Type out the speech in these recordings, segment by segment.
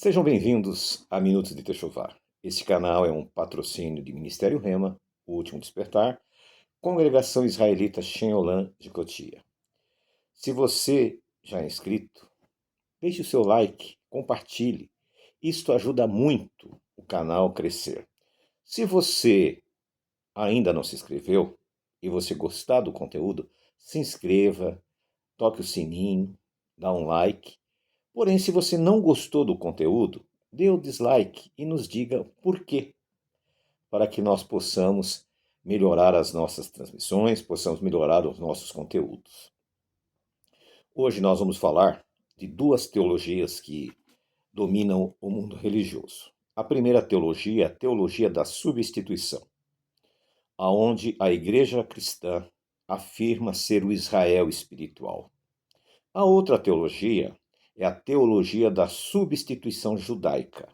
Sejam bem-vindos a Minutos de Techuvá. Este canal é um patrocínio de Ministério Rema, O Último Despertar, Congregação Israelita Shem Olam de Cotia. Se você já é inscrito, deixe o seu like, compartilhe. Isto ajuda muito o canal a crescer. Se você ainda não se inscreveu e você gostar do conteúdo, se inscreva, toque o sininho, dá um like. Porém, se você não gostou do conteúdo, dê o dislike e nos diga por quê, para que nós possamos melhorar as nossas transmissões, possamos melhorar os nossos conteúdos. Hoje nós vamos falar de duas teologias que dominam o mundo religioso. A primeira teologia é a teologia da substituição, aonde a igreja cristã afirma ser o Israel espiritual. A outra teologia é a teologia da substituição judaica,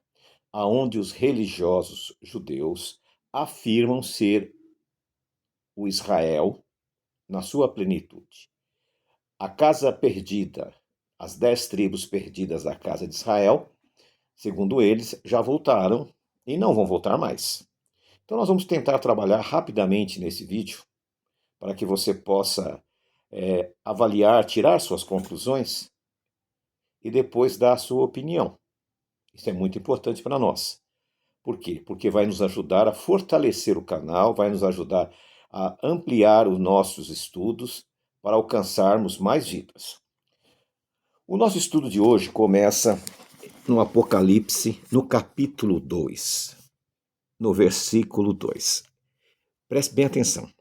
aonde os religiosos judeus afirmam ser o Israel na sua plenitude. A casa perdida, as 10 tribos perdidas da casa de Israel, segundo eles, já voltaram e não vão voltar mais. Então nós vamos tentar trabalhar rapidamente nesse vídeo para que você possa avaliar, tirar suas conclusões e depois dar a sua opinião. Isso é muito importante para nós. Por quê? Porque vai nos ajudar a fortalecer o canal, vai nos ajudar a ampliar os nossos estudos para alcançarmos mais vidas. O nosso estudo de hoje começa no Apocalipse, no capítulo 2, no versículo 2. Preste bem atenção.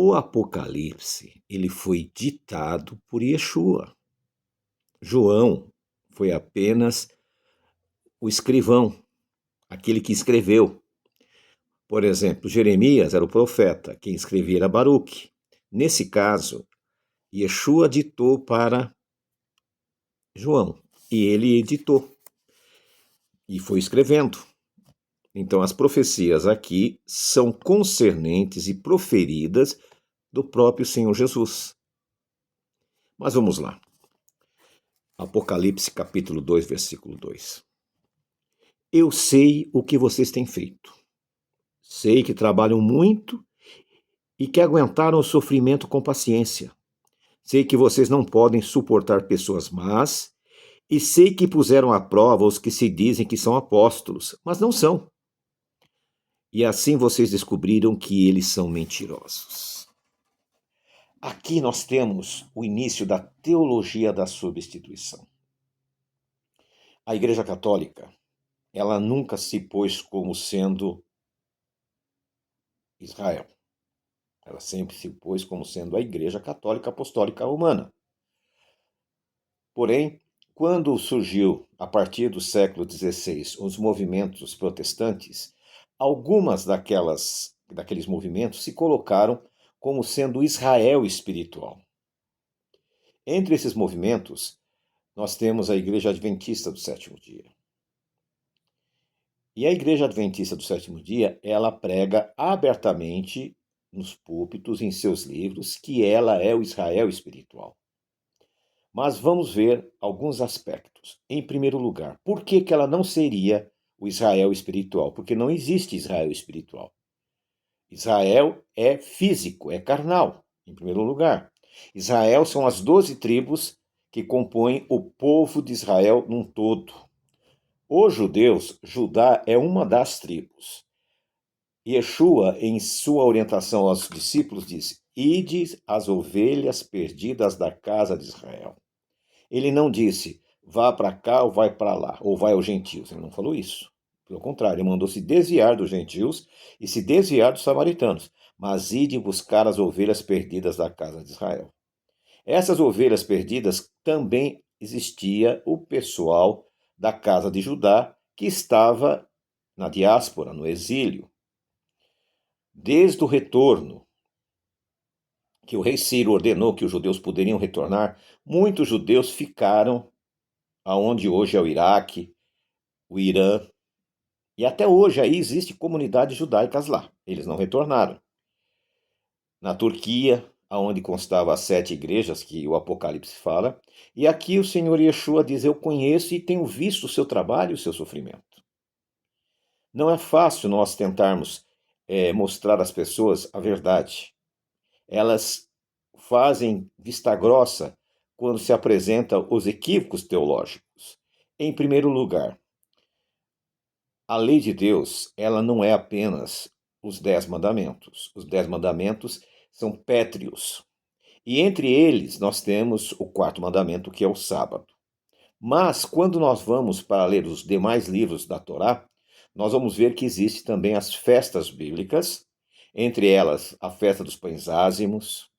O Apocalipse, ele foi ditado por Yeshua. João foi apenas o escrivão, aquele que escreveu. Por exemplo, Jeremias era o profeta, quem escrevia era Baruque. Nesse caso, Yeshua ditou para João, e ele editou, e foi escrevendo. Então, as profecias aqui são concernentes e proferidas do próprio Senhor Jesus. Mas vamos lá. Apocalipse capítulo 2, versículo 2. Eu sei o que vocês têm feito. Sei que trabalham muito e que aguentaram o sofrimento com paciência. Sei que vocês não podem suportar pessoas más e sei que puseram à prova os que se dizem que são apóstolos, mas não são. E assim vocês descobriram que eles são mentirosos. Aqui nós temos o início da teologia da substituição. A Igreja Católica, ela nunca se pôs como sendo Israel. Ela sempre se pôs como sendo a Igreja Católica Apostólica Romana. Porém, quando surgiu, a partir do século XVI, os movimentos protestantes, algumas daqueles movimentos se colocaram como sendo Israel espiritual. Entre esses movimentos, nós temos a Igreja Adventista do Sétimo Dia. E a Igreja Adventista do Sétimo Dia, ela prega abertamente nos púlpitos, em seus livros, que ela é o Israel espiritual. Mas vamos ver alguns aspectos. Em primeiro lugar, por que ela não seria o Israel espiritual? Porque não existe Israel espiritual. Israel é físico, é carnal, em primeiro lugar. Israel são as 12 tribos que compõem o povo de Israel num todo. Os judeus, Judá é uma das tribos. Yeshua, em sua orientação aos discípulos, diz: Ide as ovelhas perdidas da casa de Israel. Ele não disse, vá para cá ou vai para lá, ou vai aos gentios. Ele não falou isso. Pelo contrário, ele mandou se desviar dos gentios e se desviar dos samaritanos. Mas ide buscar as ovelhas perdidas da casa de Israel. Essas ovelhas perdidas também existia o pessoal da casa de Judá que estava na diáspora, no exílio. Desde o retorno, que o rei Ciro ordenou que os judeus poderiam retornar, muitos judeus ficaram aonde hoje é o Iraque, o Irã, e até hoje aí existem comunidades judaicas lá. Eles não retornaram. Na Turquia, aonde constava as 7 igrejas que o Apocalipse fala. E aqui o Senhor Yeshua diz: eu conheço e tenho visto o seu trabalho e o seu sofrimento. Não é fácil nós tentarmos mostrar às pessoas a verdade. Elas fazem vista grossa quando se apresentam os equívocos teológicos. Em primeiro lugar, a lei de Deus, ela não é apenas os 10 mandamentos. Os 10 mandamentos são pétreos. E entre eles nós temos o 4º mandamento, que é o sábado. Mas quando nós vamos para ler os demais livros da Torá, nós vamos ver que existe também as festas bíblicas, entre elas a festa dos pães ázimos,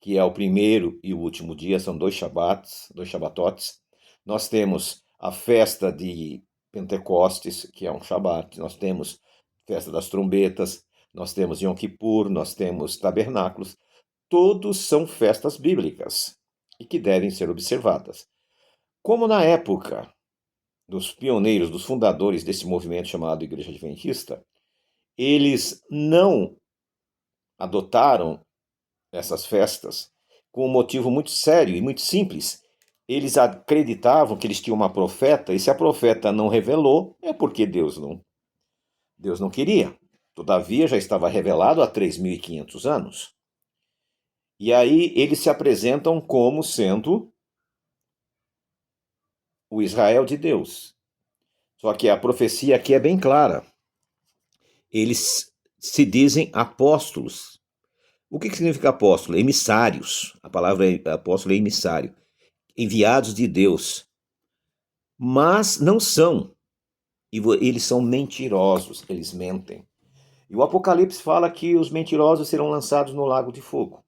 que é o primeiro e o último dia, são 2 shabatotes. Nós temos a festa de Pentecostes, que é um shabat. Nós temos festa das trombetas, nós temos Yom Kippur, nós temos tabernáculos. Todos são festas bíblicas e que devem ser observadas. Como na época dos pioneiros, dos fundadores desse movimento chamado Igreja Adventista, eles não adotaram essas festas com um motivo muito sério e muito simples. Eles acreditavam que eles tinham uma profeta, e se a profeta não revelou, é porque Deus não queria. Todavia, já estava revelado há 3.500 anos. E aí eles se apresentam como sendo o Israel de Deus. Só que a profecia aqui é bem clara. Eles se dizem apóstolos. O que significa apóstolo? Emissários. A palavra apóstolo é emissário. Enviados de Deus. Mas não são. E eles são mentirosos, eles mentem. E o Apocalipse fala que os mentirosos serão lançados no lago de fogo.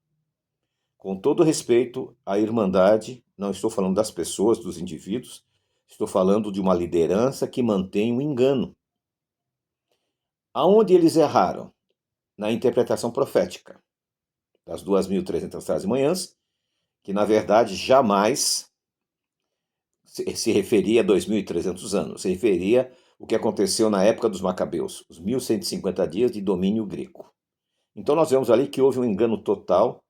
Com todo respeito à irmandade, não estou falando das pessoas, dos indivíduos, estou falando de uma liderança que mantém o engano. Aonde eles erraram? Na interpretação profética das 2.300 manhãs, que na verdade jamais se referia a 2.300 anos, se referia o que aconteceu na época dos Macabeus, os 1.150 dias de domínio grego. Então nós vemos ali que houve um engano total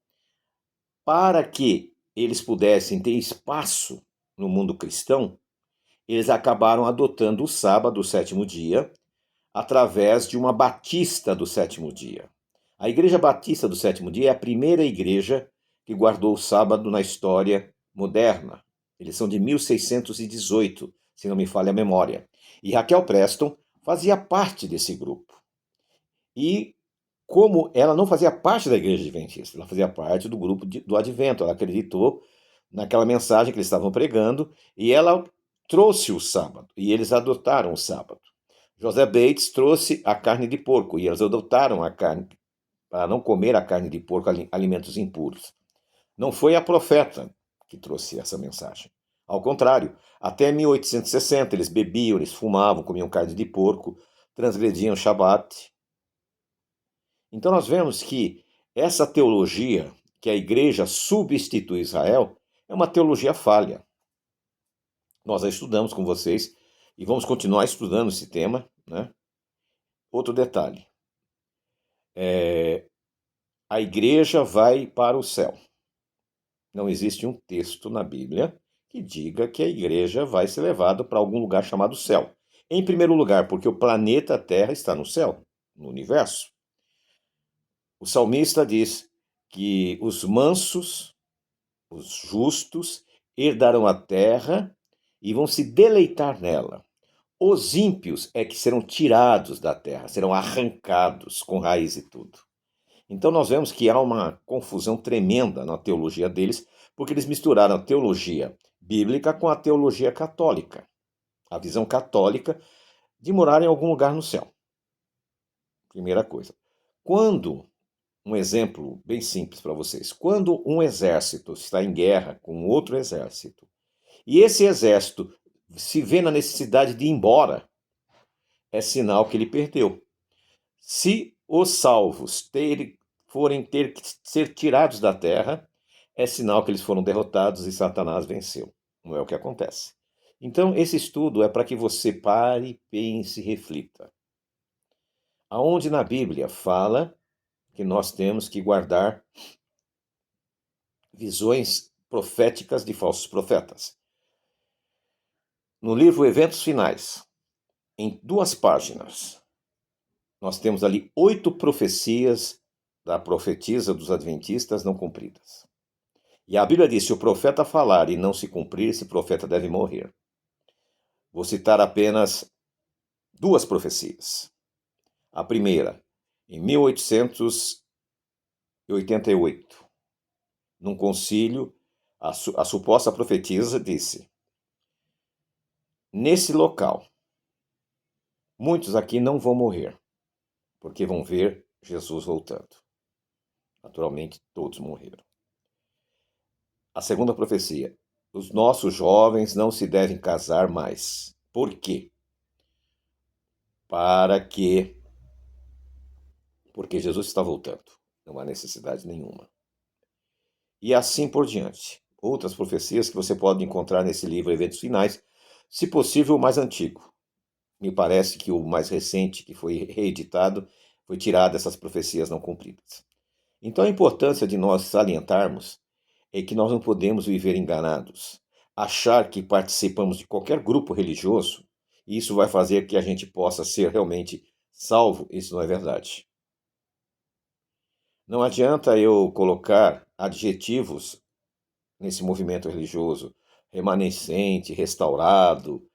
para que eles pudessem ter espaço no mundo cristão. Eles acabaram adotando o sábado, o 7º dia, através de uma batista do 7º dia. A Igreja Batista do 7º dia é a primeira igreja que guardou o sábado na história moderna. Eles são de 1618, se não me falha a memória. E Raquel Preston fazia parte desse grupo. E como ela não fazia parte da Igreja Adventista, ela fazia parte do grupo do Advento, ela acreditou naquela mensagem que eles estavam pregando e ela trouxe o sábado, e eles adotaram o sábado. José Bates trouxe a carne de porco, e eles adotaram a carne, para não comer a carne de porco, alimentos impuros. Não foi a profeta que trouxe essa mensagem. Ao contrário, até 1860 eles bebiam, eles fumavam, comiam carne de porco, transgrediam o Shabat. Então nós vemos que essa teologia, que a igreja substitui Israel, é uma teologia falha. Nós a estudamos com vocês e vamos continuar estudando esse tema, né? Outro detalhe. A igreja vai para o céu. Não existe um texto na Bíblia que diga que a igreja vai ser levada para algum lugar chamado céu. Em primeiro lugar, porque o planeta Terra está no céu, no universo. O salmista diz que os mansos, os justos, herdarão a terra e vão se deleitar nela. Os ímpios é que serão tirados da terra, serão arrancados com raiz e tudo. Então nós vemos que há uma confusão tremenda na teologia deles, porque eles misturaram a teologia bíblica com a teologia católica. A visão católica de morar em algum lugar no céu. Primeira coisa. Um exemplo bem simples para vocês. Quando um exército está em guerra com outro exército, e esse exército se vê na necessidade de ir embora, é sinal que ele perdeu. Se os salvos forem ter que ser tirados da terra, é sinal que eles foram derrotados e Satanás venceu. Não é o que acontece. Então, esse estudo é para que você pare, pense e reflita. Aonde na Bíblia fala que nós temos que guardar visões proféticas de falsos profetas. No livro Eventos Finais, em 2 páginas, nós temos ali 8 profecias da profetisa dos adventistas não cumpridas. E a Bíblia diz: se o profeta falar e não se cumprir, esse profeta deve morrer. Vou citar apenas 2 profecias. A primeira, em 1888, num concílio, a suposta profetisa disse: nesse local, muitos aqui não vão morrer, porque vão ver Jesus voltando. Naturalmente, todos morreram. A segunda profecia: os nossos jovens não se devem casar mais. Por quê? Porque Jesus está voltando. Não há necessidade nenhuma. E assim por diante. Outras profecias que você pode encontrar nesse livro Eventos Finais, se possível o mais antigo. Me parece que o mais recente, que foi reeditado, foi tirado dessas profecias não cumpridas. Então a importância de nós salientarmos é que nós não podemos viver enganados, achar que participamos de qualquer grupo religioso e isso vai fazer que a gente possa ser realmente salvo. Isso não é verdade. Não adianta eu colocar adjetivos nesse movimento religioso: remanescente, restaurado,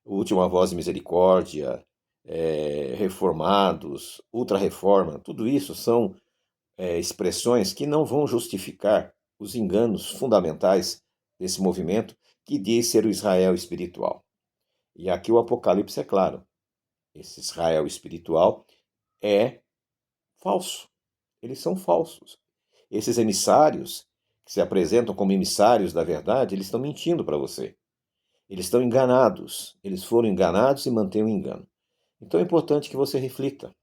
última voz de misericórdia, reformados, ultra-reforma. Tudo isso são expressões que não vão justificar os enganos fundamentais desse movimento que diz ser o Israel espiritual. E aqui o Apocalipse é claro: esse Israel espiritual é falso. Eles são falsos. Esses emissários, que se apresentam como emissários da verdade, eles estão mentindo para você. Eles estão enganados. Eles foram enganados e mantêm o engano. Então é importante que você reflita.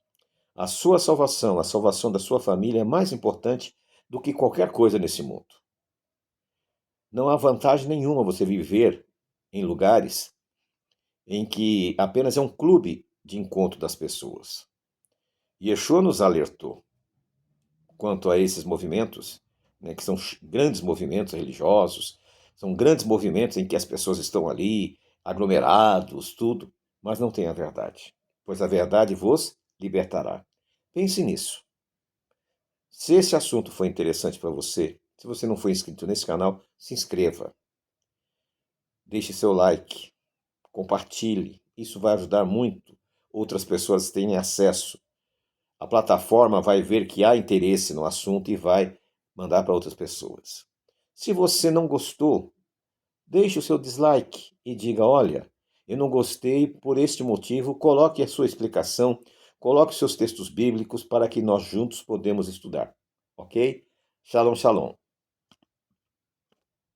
A sua salvação, a salvação da sua família é mais importante do que qualquer coisa nesse mundo. Não há vantagem nenhuma você viver em lugares em que apenas é um clube de encontro das pessoas. Yeshua nos alertou quanto a esses movimentos, né, que são grandes movimentos religiosos, são grandes movimentos em que as pessoas estão ali, aglomerados, tudo, mas não tem a verdade, pois a verdade vos libertará. Pense nisso. Se esse assunto foi interessante para você, se você não for inscrito nesse canal, se inscreva. Deixe seu like, compartilhe, isso vai ajudar muito outras pessoas a terem acesso. A plataforma vai ver que há interesse no assunto e vai mandar para outras pessoas. Se você não gostou, deixe o seu dislike e diga: olha, eu não gostei por este motivo. Coloque a sua explicação, coloque seus textos bíblicos para que nós juntos podemos estudar. Ok? Shalom, shalom.